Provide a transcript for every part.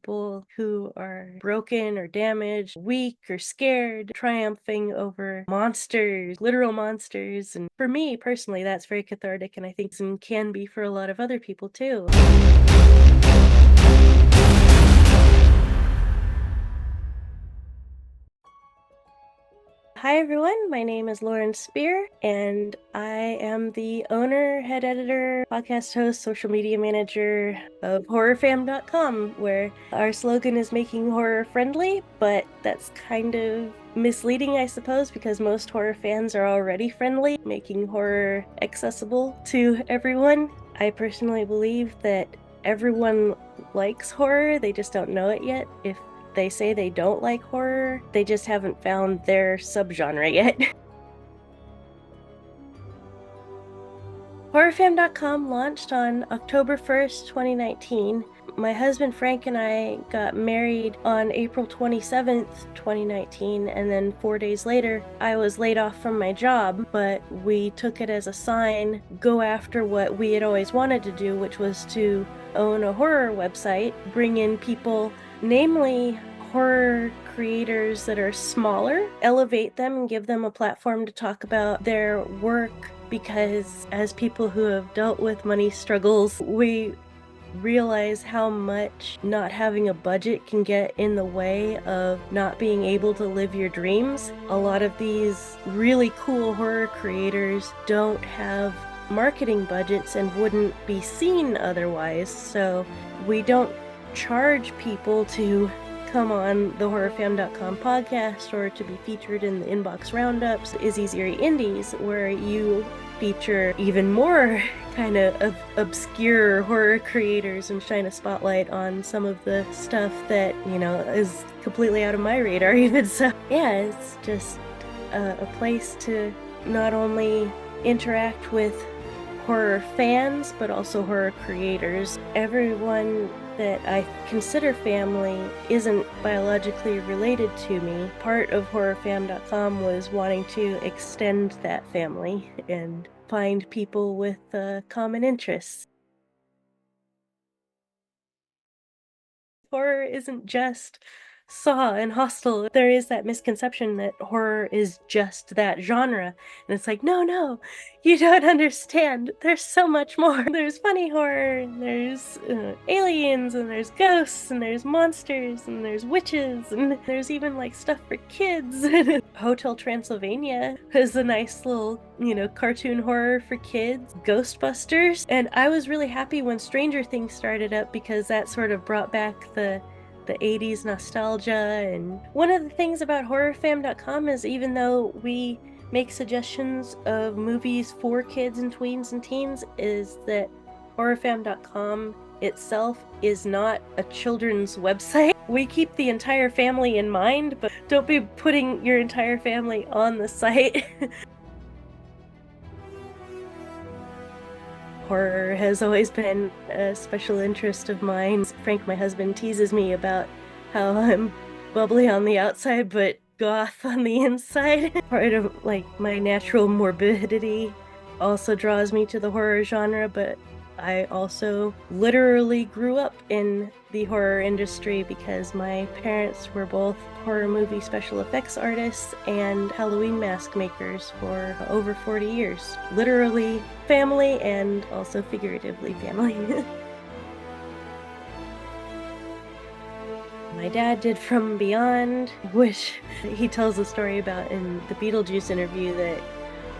people who are broken or damaged, weak or scared, triumphing over monsters, literal monsters. And for me personally, that's very cathartic, and I think and can be for a lot of other people too. Hi everyone, my name is Lauren Spear, and I am the owner, head editor, podcast host, social media manager of HorrorFam.com, where our slogan is making horror friendly, but that's kind of misleading, I suppose, because most horror fans are already friendly, making horror accessible to everyone. I personally believe that everyone likes horror, they just don't know it yet. If they say they don't like horror, they just haven't found their subgenre yet. HorrorFam.com launched on October 1st, 2019. My husband Frank and I got married on April 27th, 2019, and then 4 days later, I was laid off from my job, but we took it as a sign, go after what we had always wanted to do, which was to own a horror website, bring in people, namely horror creators that are smaller, elevate them and give them a platform to talk about their work, because as people who have dealt with money struggles, we realize how much not having a budget can get in the way of not being able to live your dreams. A lot of these really cool horror creators don't have marketing budgets and wouldn't be seen otherwise, so we don't charge people to come on the HorrorFam.com podcast or to be featured in the Inbox Roundups. Izzy's Eerie Indies, where you feature even more kind of obscure horror creators and shine a spotlight on some of the stuff that, is completely out of my radar even. So yeah, it's just a place to not only interact with horror fans, but also horror creators. Everyone that I consider family isn't biologically related to me. Part of HorrorFam.com was wanting to extend that family and find people with common interests. Horror isn't just Saw and Hostel. There is that misconception that horror is just that genre. And it's like, no, you don't understand. There's so much more. There's funny horror, and there's aliens, and there's ghosts, and there's monsters, and there's witches, and there's even like stuff for kids. Hotel Transylvania is a nice little, cartoon horror for kids. Ghostbusters. And I was really happy when Stranger Things started up, because that sort of brought back the 80s nostalgia. And one of the things about HorrorFam.com is, even though we make suggestions of movies for kids and tweens and teens, is that HorrorFam.com itself is not a children's website. We keep the entire family in mind, but don't be putting your entire family on the site. Horror has always been a special interest of mine. Frank, my husband, teases me about how I'm bubbly on the outside but goth on the inside. Part of my natural morbidity also draws me to the horror genre, but I also literally grew up in the horror industry because my parents were both horror movie special effects artists and Halloween mask makers for over 40 years. Literally family, and also figuratively family. My dad did From Beyond, which he tells a story about in the Beetlejuice interview that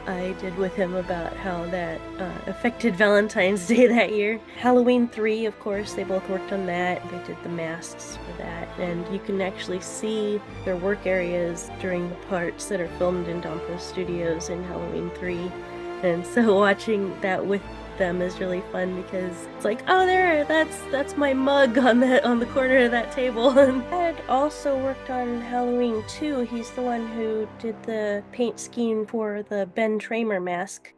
I did with him, about how that affected Valentine's Day that year. Halloween 3, of course, they both worked on that. They did the masks for that, and you can actually see their work areas during the parts that are filmed in Dompo Studios in Halloween 3. And so watching that with them is really fun, because it's like, oh, that's my mug on the corner of that table. And Dad also worked on Halloween 2. He's the one who did the paint scheme for the Ben Tramer mask.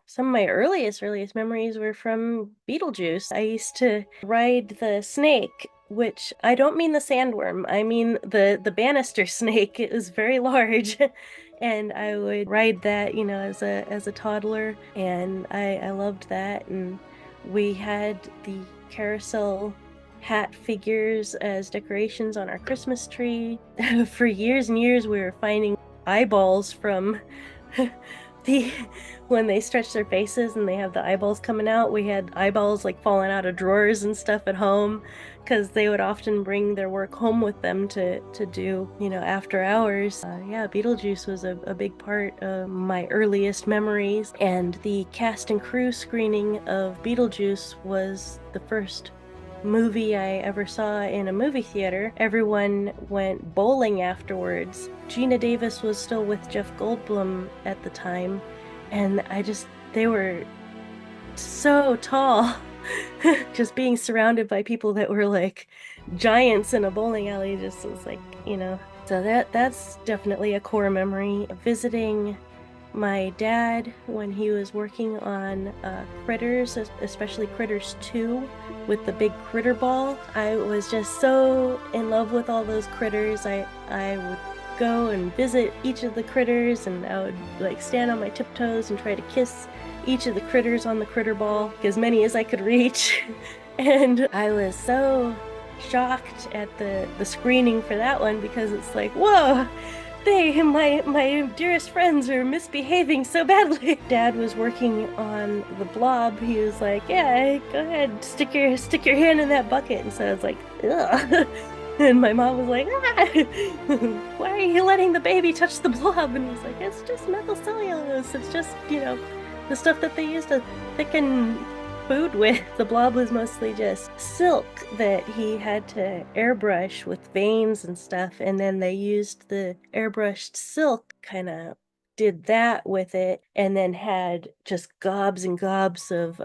Some of my earliest memories were from Beetlejuice. I used to ride the snake, which I don't mean the sandworm, I mean the banister snake. It was very large. And I would ride that, as a toddler, and I loved that. And We had the carousel hat figures as decorations on our Christmas tree. For years and years, we were finding eyeballs from the when they stretch their faces and they have the eyeballs coming out. We had eyeballs like falling out of drawers and stuff at home because they would often bring their work home with them to do, after hours. Yeah, Beetlejuice was a big part of my earliest memories, and the cast and crew screening of Beetlejuice was the first movie I ever saw in a movie theater. Everyone went bowling afterwards. Gina Davis was still with Jeff Goldblum at the time, and they were so tall. Just being surrounded by people that were like giants in a bowling alley just was like, So that's definitely a core memory. Visiting my dad when he was working on Critters, especially Critters 2 with the big critter ball. I was just so in love with all those critters. I would go and visit each of the critters, and I would like stand on my tiptoes and try to kiss each of the critters on the critter ball, as many as I could reach. And I was so shocked at the screening for that one because it's like, whoa, my dearest friends are misbehaving so badly. Dad was working on the Blob. He was like, yeah, go ahead, stick your hand in that bucket. And so I was like, ugh. And my mom was like, why are you letting the baby touch the Blob? And he was like, it's just methyl cellulose. It's just, the stuff that they use to thicken food with. The Blob was mostly just silk that he had to airbrush with veins and stuff, and then they used the airbrushed silk, kind of did that with it, and then had just gobs and gobs of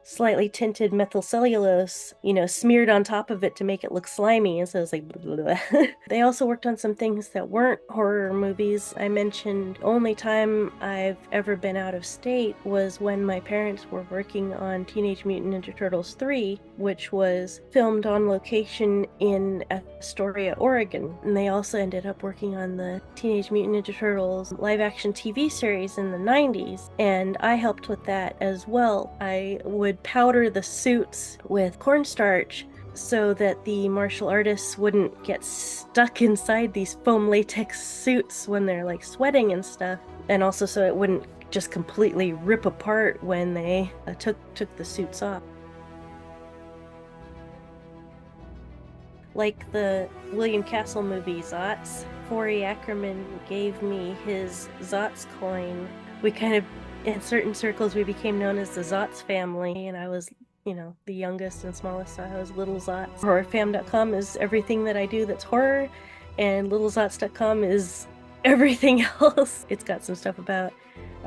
slightly tinted methyl cellulose, smeared on top of it to make it look slimy. And so it's like, blah. They also worked on some things that weren't horror movies. I mentioned the only time I've ever been out of state was when my parents were working on Teenage Mutant Ninja Turtles 3, which was filmed on location in Astoria, Oregon. And they also ended up working on the Teenage Mutant Ninja Turtles live-action TV series in the 90s, and I helped with that as well. I would powder the suits with cornstarch so that the martial artists wouldn't get stuck inside these foam latex suits when they're like sweating and stuff, and also so it wouldn't just completely rip apart when they took the suits off. Like the William Castle movie Zotz, Forey Ackerman gave me his Zotz coin. We kind of, in certain circles, we became known as the Zotz family, and I was, the youngest and smallest, so I was LittleZotz. HorrorFam.com is everything that I do that's horror, and LittleZotz.com is everything else. It's got some stuff about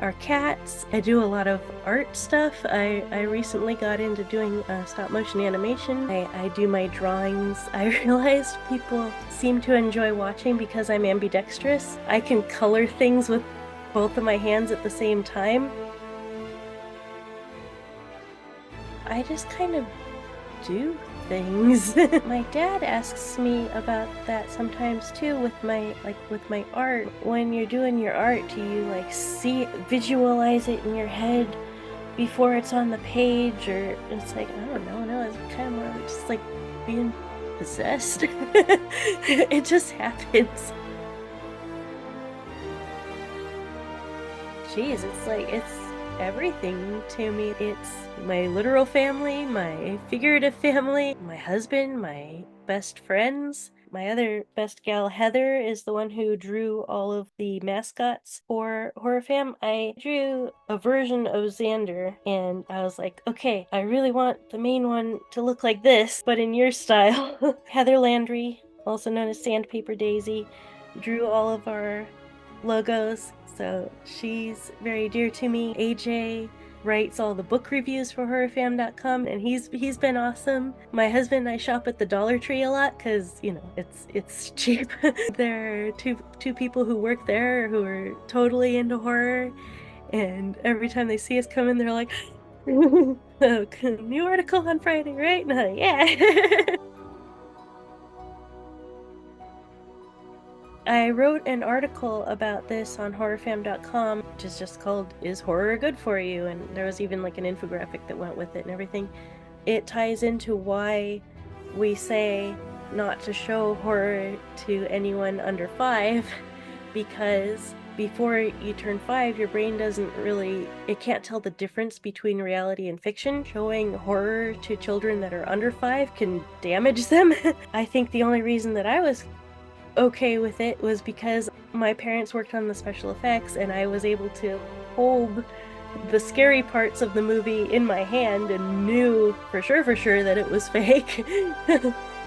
our cats. I do a lot of art stuff. I recently got into doing stop motion animation. I do my drawings. I realized people seem to enjoy watching because I'm ambidextrous. I can color things with both of my hands at the same time. I just kind of do things. My dad asks me about that sometimes too with my art. When you're doing your art, do you visualize it in your head before it's on the page, or it's like, I don't know, no, it's kind of more just like being possessed. It just happens. Jeez, it's everything to me. It's my literal family, my figurative family, my husband, my best friends. My other best gal, Heather, is the one who drew all of the mascots for HorrorFam. I drew a version of Xander, and I was like, okay, I really want the main one to look like this, but in your style. Heather Landry, also known as Sandpaper Daisy, drew all of our logos, so she's very dear to me. AJ writes all the book reviews for horrorfam.com, and he's been awesome. My husband and I shop at the Dollar Tree a lot because it's cheap. There are two people who work there who are totally into horror, and every time they see us come in, they're like, oh, new article on Friday, right? And I'm like, yeah. I wrote an article about this on HorrorFam.com, which is just called "Is Horror Good for You?" And there was even like an infographic that went with it and everything. It ties into why we say not to show horror to anyone under 5, because before you turn 5, your brain it can't tell the difference between reality and fiction. Showing horror to children that are under 5 can damage them. I think the only reason that I was okay with it was because my parents worked on the special effects and I was able to hold the scary parts of the movie in my hand and knew for sure that it was fake.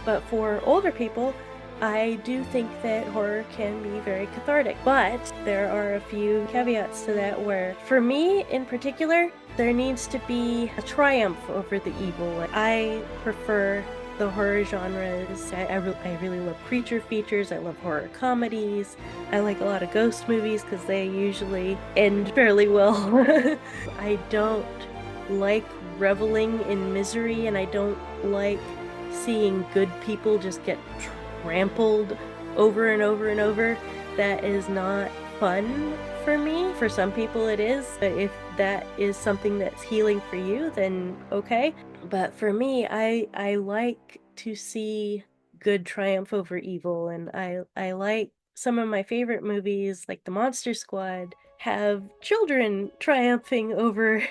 But for older people, I do think that horror can be very cathartic, but there are a few caveats to that where, for me in particular, there needs to be a triumph over the evil. I prefer the horror genres. I really love creature features. I love horror comedies. I like a lot of ghost movies because they usually end fairly well. I don't like reveling in misery, and I don't like seeing good people just get trampled over and over and over. That is not fun for me. For some people it is, but if that is something that's healing for you, then okay. But for me, I like to see good triumph over evil, and I like some of my favorite movies, like The Monster Squad, have children triumphing over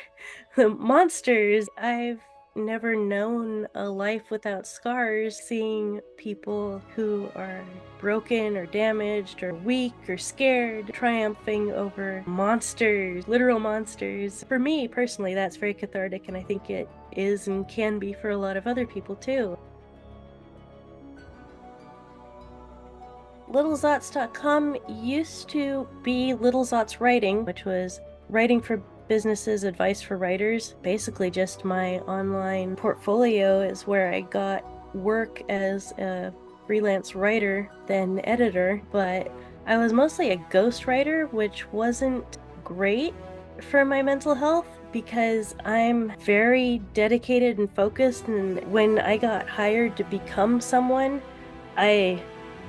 the monsters. I've never known a life without scars, seeing people who are broken or damaged or weak or scared triumphing over monsters, literal monsters. For me personally, that's very cathartic, and I think it is and can be for a lot of other people too. LittleZotz.com used to be LittleZotz Writing, which was writing for businesses, advice for writers. Basically just my online portfolio is where I got work as a freelance writer, then editor, but I was mostly a ghostwriter, which wasn't great for my mental health because I'm very dedicated and focused, and when I got hired to become someone, I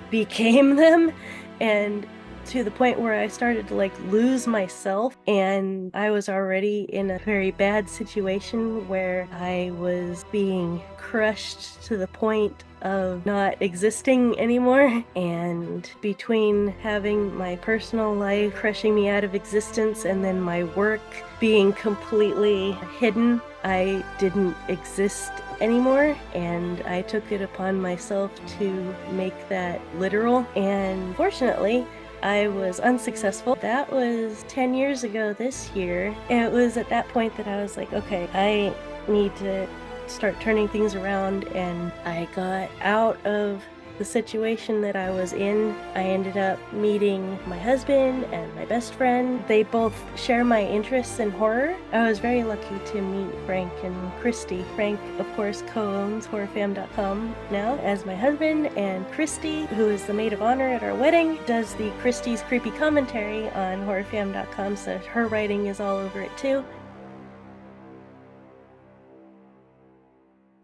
became them, and to the point where I started to like lose myself, and I was already in a very bad situation where I was being crushed to the point of not existing anymore. And between having my personal life crushing me out of existence and then my work being completely hidden, I didn't exist anymore, and I took it upon myself to make that literal, and fortunately I was unsuccessful. That was 10 years ago this year. It was at that point that I was like, okay, I need to start turning things around, and I got out of the situation that I was in. I ended up meeting my husband and my best friend. They both share my interests in horror. I was very lucky to meet Frank and Christy. Frank, of course, co-owns HorrorFam.com now as my husband, and Christy, who is the maid of honor at our wedding, does the Christy's Creepy Commentary on HorrorFam.com, so her writing is all over it too.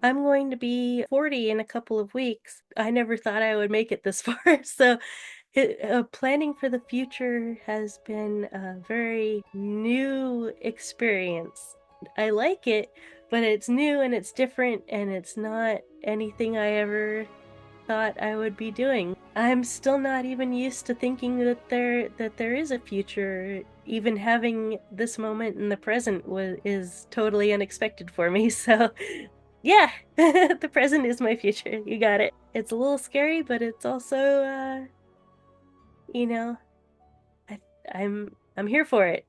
I'm going to be 40 in a couple of weeks. I never thought I would make it this far, so planning for the future has been a very new experience. I like it, but it's new and it's different, and it's not anything I ever thought I would be doing. I'm still not even used to thinking that there is a future. Even having this moment in the present is totally unexpected for me. So yeah, the present is my future. You got it. It's a little scary, but it's also you know, I I'm here for it.